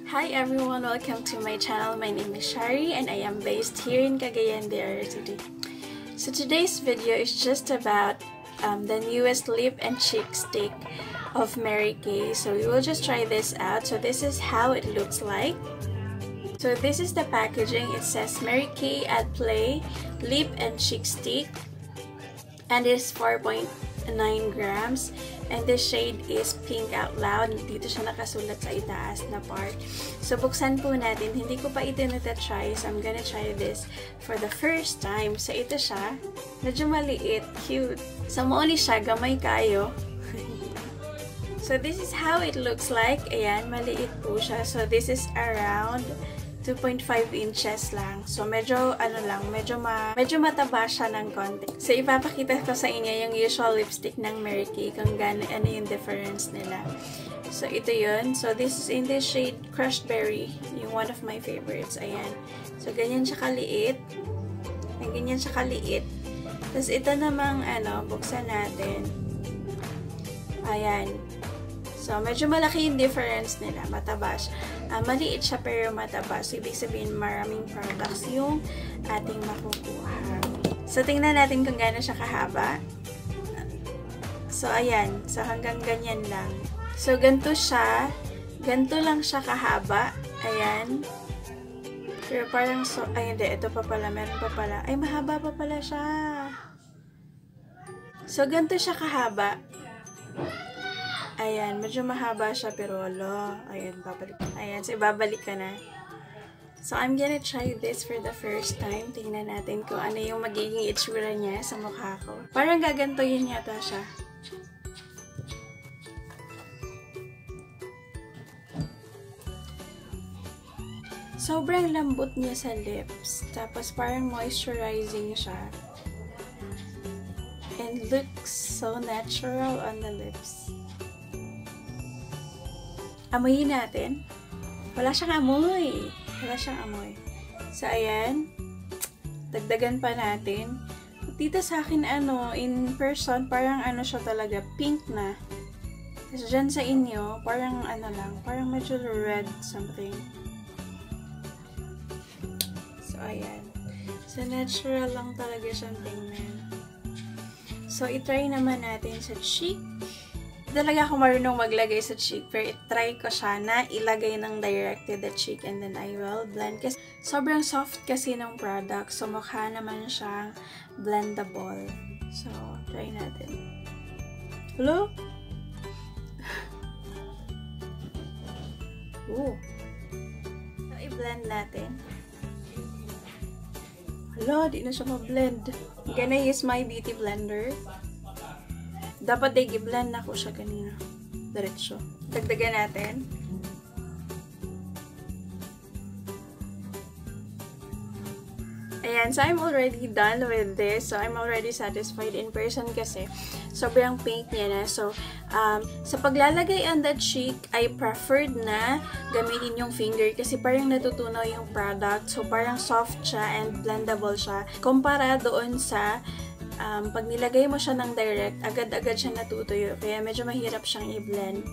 Hi everyone, welcome to my channel. My name is Shari and I am based here in Cagayan de Oro City. So today's video is just about the newest lip and cheek stick of Mary Kay. So we will just try this out. So this is how it looks like. So this is the packaging. It says Mary Kay Add Play Lip and Cheek Stick and it's 4.9 grams. And the shade is Pink Out Loud. Dito siya nakasulat sa itaas na part. So, buksan po natin. Hindi ko pa ito na-try. So, I'm gonna try this for the first time. So, ito siya. Medyo maliit. Cute. So, mauni siya. Gamay kayo. So, this is how it looks like. Ayan, maliit po siya. So, this is around 2.5 inches lang. So, medyo mataba siya ng konti. So, ipapakita ko sa inyo yung usual lipstick ng Mary Kay kung ano yung difference nila. So, ito yun. So, this is in the shade Crushed Berry. Yung one of my favorites. Ayan. So, ganyan siya kaliit. Ganyan siya kaliit. Tapos, ito namang, buksan natin. Ayan. So, medyo malaki yung difference nila. Mataba siya. Maliit siya pero mataba. So, ibig sabihin maraming products yung ating makukuha. So, tingnan natin kung gaano siya kahaba. So, ayan. So, hanggang ganyan lang. So, ganito siya. Ganito lang siya kahaba. Ayan. Pero parang, ay hindi. Ito pa pala. Meron pa pala. Ay, mahaba pa pala siya. So, ganito siya kahaba. Ayan, medyo mahaba siya pero ayan, babalik. Ayan, so ibabalik ka na. So, I'm gonna try this for the first time. Tingnan natin kung ano yung magiging itsura niya sa mukha ko. Parang gagantoyin yata siya. Sobrang lambot niya sa lips. Tapos parang moisturizing siya. And looks so natural on the lips. Amoyin natin. Wala siyang amoy. Wala siyang amoy. So, ayan. Dagdagan pa natin. Dito sa akin, in person, parang siya talaga, pink na. Kasi dyan sa inyo, parang lang, parang medyo red something. So, ayan. So, natural lang talaga siyang tingnan. So, itry naman natin sa cheek. Talaga ako marunong maglagay sa cheek, pero itry ko siya na ilagay ng direct to the cheek and then I will blend. Kasi sobrang soft kasi ng product, so mukha naman siyang blendable. So, try natin. Hello? Ooh. So, i-blend natin. Hello, di na siya ma-blend. I'm gonna use my beauty blender. Dapat i-blend na ko siya kanina. Diretso. Dagdagan natin. Ayan. So, I'm already done with this. So, I'm already satisfied in person kasi sobrang pink niya na. So, sa paglalagay on the cheek, I preferred na gamitin yung finger kasi parang natutunaw yung product. So, parang soft siya and blendable siya. Kumpara doon sa pag nilagay mo siya ng direct, agad-agad siya natutuyo. Kaya medyo mahirap siyang i-blend.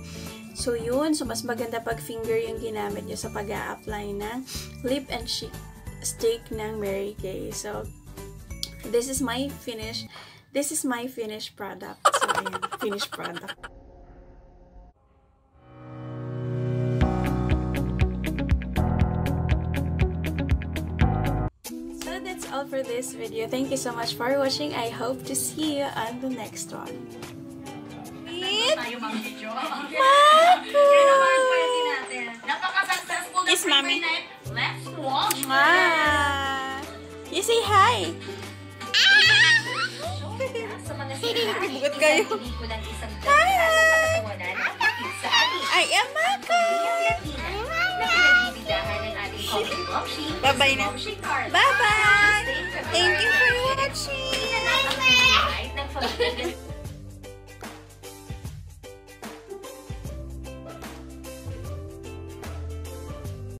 So, yun. So, mas maganda pag finger yung ginamit nyo sa pag-a-apply ng lip and cheek stick ng Mary Kay. So, this is my finished product. So, ayan. Finished product. All for this video. Thank you so much for watching. I hope to see you on the next one. Yes, mommy. Let's watch. You say hi. Bukat kayo. I am Mako. Bye-bye na. Bye-bye.